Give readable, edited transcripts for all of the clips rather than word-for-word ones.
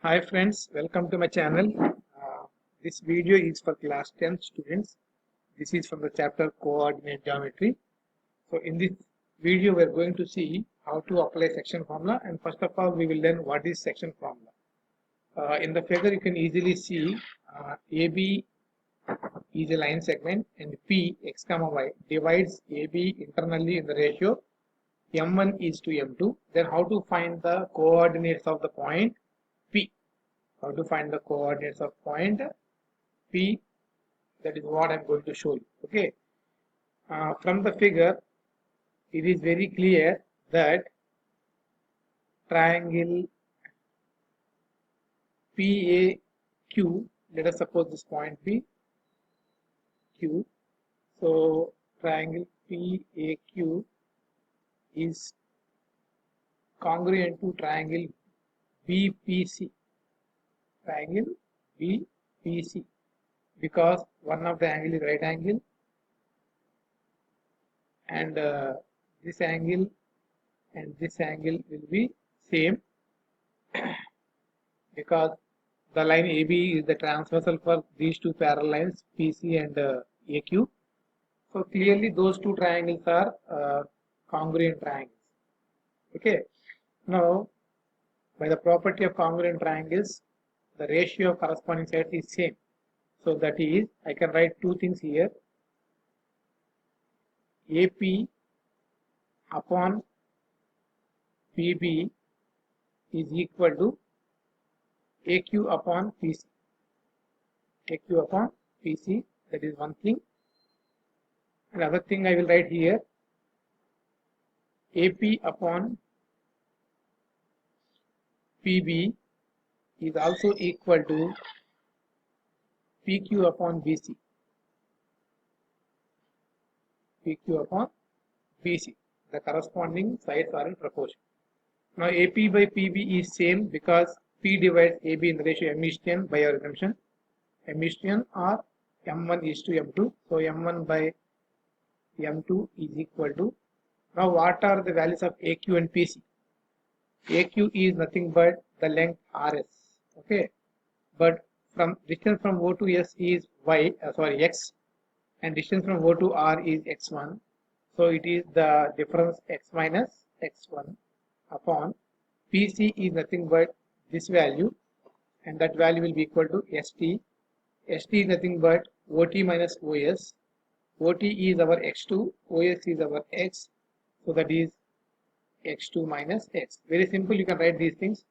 Hi friends, welcome to my channel. This video is for class 10 students. This is from the chapter Coordinate Geometry. So in this video we are going to see how to apply section formula, and first of all we will learn what is section formula. In the figure you can easily see AB is a line segment and P x comma y divides AB internally in the ratio m1 is to m2. Then how to find the coordinates of the point P? How to find the coordinates of point P? That is what I'm going to show you. Okay. From the figure, it is very clear that triangle PAQ, let us suppose this point P Q. So triangle PAQ is congruent to triangle BPC. Triangle BPC, because one of the angle is right angle and this angle and this angle will be same because the line AB is the transversal for these two parallel lines PC and AQ. So clearly those two triangles are congruent triangles. Okay. Now by the property of congruent triangles, the ratio of corresponding sides is same. So that is, I can write two things here. AP upon PB is equal to AQ upon PC. AQ upon PC, that is one thing. Another thing I will write here, AP upon PB is also equal to PQ upon BC. PQ upon BC. The corresponding sides are in proportion. Now AP by PB is same because P divides AB in the ratio m is to n by our assumption. M is to n or m1 is to m2. So m1 by m2 is equal to. Now what are the values of AQ and PC? AQ is nothing but the length RS. Okay. But from distance from O to S is X, and distance from O to R is X1. So it is the difference X minus X1 upon PC is nothing but this value, and that value will be equal to ST. ST is nothing but OT minus OS. OT is our X2, OS is our X, so that is X2 minus X. Very simple, you can write these things.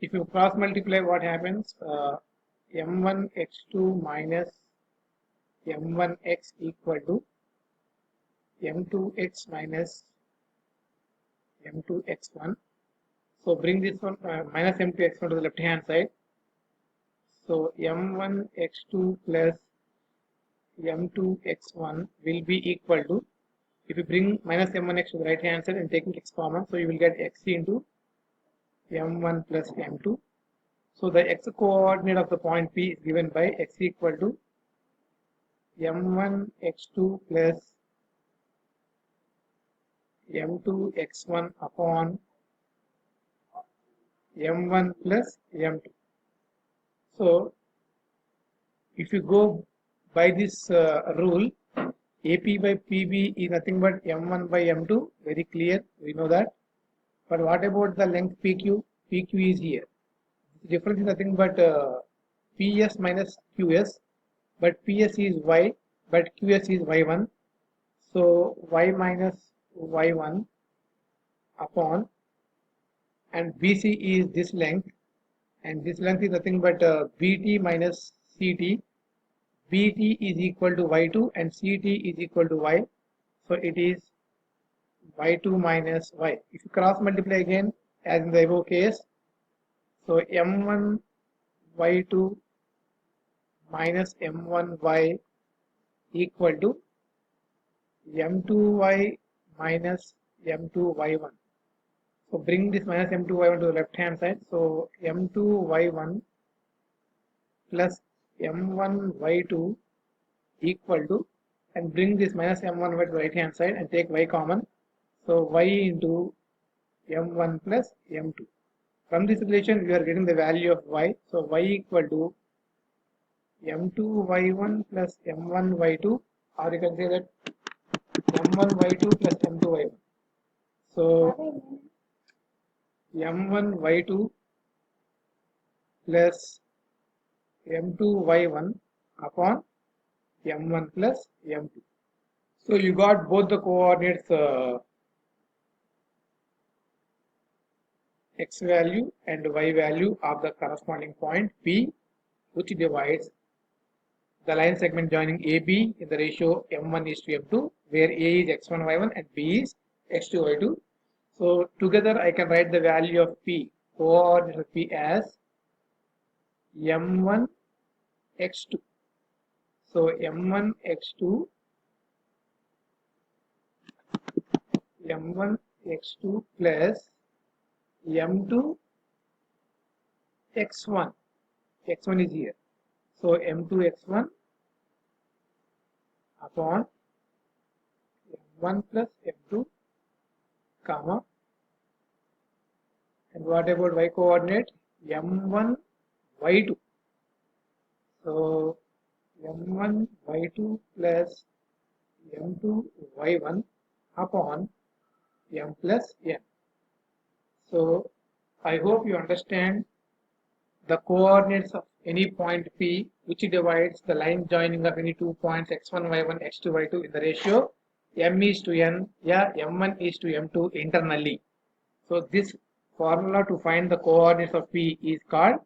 If you cross multiply, what happens? M1 X2 minus M1 X equal to M2 X minus M2 X1. So bring this one minus M2 X1 to the left hand side. So M1 X2 plus M2 X1 will be equal to, if you bring minus M1 X to the right hand side and taking X common, so you will get X into M1 plus M2. So the X coordinate of the point P is given by X equal to M1 X2 plus M2 X1 upon M1 plus M2. So if you go by this rule, AP by PB is nothing but M1 by M2, very clear, we know that. But what about the length PQ? PQ is here. The difference is nothing but PS minus QS, but PS is Y, but QS is Y1. So Y minus Y1 upon, and BC is this length, and this length is nothing but BT minus CT. BT is equal to Y2 and CT is equal to Y. So it is Y2 minus Y. If you cross multiply again as in the above case, so M1 Y2 minus M1 Y equal to M2 Y minus M2 Y1. So bring this minus M2 Y1 to the left hand side. So M2 Y1 plus M1 Y2 equal to, and bring this minus M1 Y to the right hand side and take Y common. So Y into M1 plus M2. From this relation, we are getting the value of y. So y equal to m2y1 plus m1y2, or you can say that m1y2 plus m2y1. So m1y2 plus m2y1 upon m1 plus m2. So you got both the coordinates x value and y value of the corresponding point P, which divides the line segment joining AB in the ratio m1 is to m2, where A is x1 y1 and B is x2 y2. So together I can write the value of P, coordinate of P, as m1 x2. So m1 x2 plus m2 x1. x1 is here. So m2 x1 upon m1 plus m2, comma, and what about y coordinate? m1 y2. So m1 y2 plus m2 y1 upon m plus n. So I hope you understand the coordinates of any point P which divides the line joining of any 2 points x1 y1 x2 y2 in the ratio m is to n, yeah, m1 is to m2 internally. So this formula to find the coordinates of P is called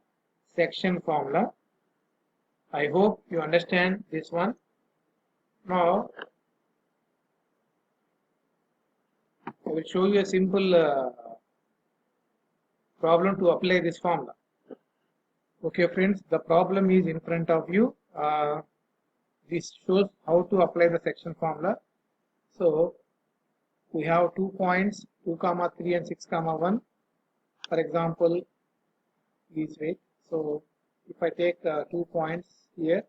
section formula. I hope you understand this one. Now I will show you a simple problem to apply this formula. Okay friends, the problem is in front of you. This shows how to apply the section formula. So we have 2 points 2, 3 and 6, 1. For example, this way. So if I take 2 points here,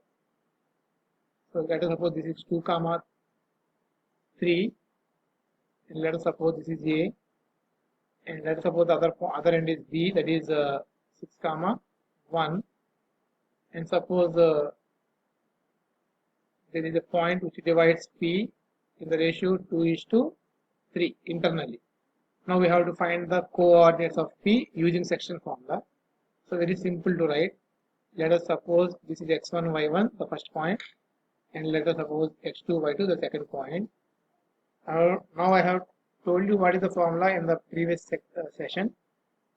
so let us suppose this is 2, 3, and let us suppose this is A, and let us suppose the other end is B, that is 6, 1, and suppose there is a point which divides P in the ratio 2 is to 3 internally. Now we have to find the coordinates of P using section formula. So very simple to write. Let us suppose this is x1 y1, the first point, and let us suppose x2 y2, the second point. Now I have told you what is the formula in the previous session.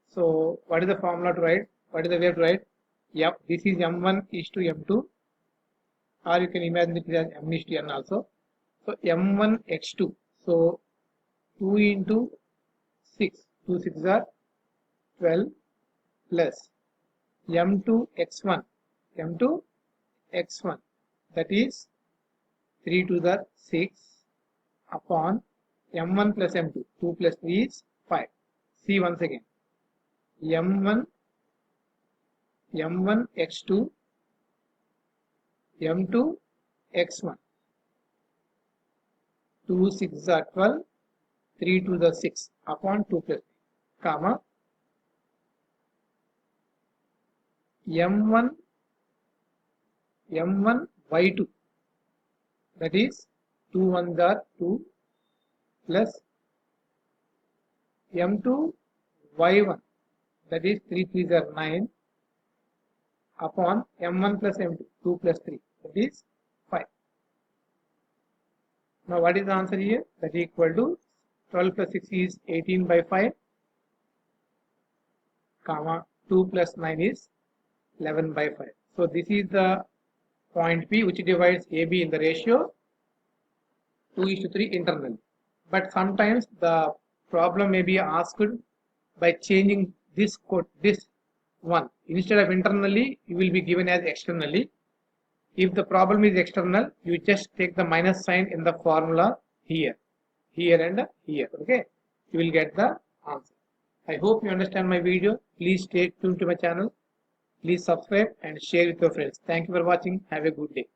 So what is the formula to write? What is the way to write? Yep, this is m1 is to m2, or you can imagine it as m is to n also. So m1 x2. So 2 into 6, 2 6 are 12, plus m2 x1, that is 3 to the 6 upon m1 plus m2, 2 plus 3 is 5. See once again, m1 x2, m2 x1, 2 6 are 12, 3 to the 6 upon 2 plus 3, comma, m1 y2, that is 2 1s are 2, plus m2 y1, that is 3 3s are 9, upon m1 plus m2, 2 plus 3, that is 5. Now what is the answer here? That is equal to 12 plus 6 is 18 by 5, comma, 2 plus 9 is 11 by 5. So this is the point P which divides AB in the ratio 2 is to 3 internally. But sometimes the problem may be asked by changing this code, this one. Instead of internally, you will be given as externally. If the problem is external, you just take the minus sign in the formula here and here. Okay, you will get the answer. I hope you understand my video. Please stay tuned to my channel. Please subscribe and share with your friends. Thank you for watching. Have a good day.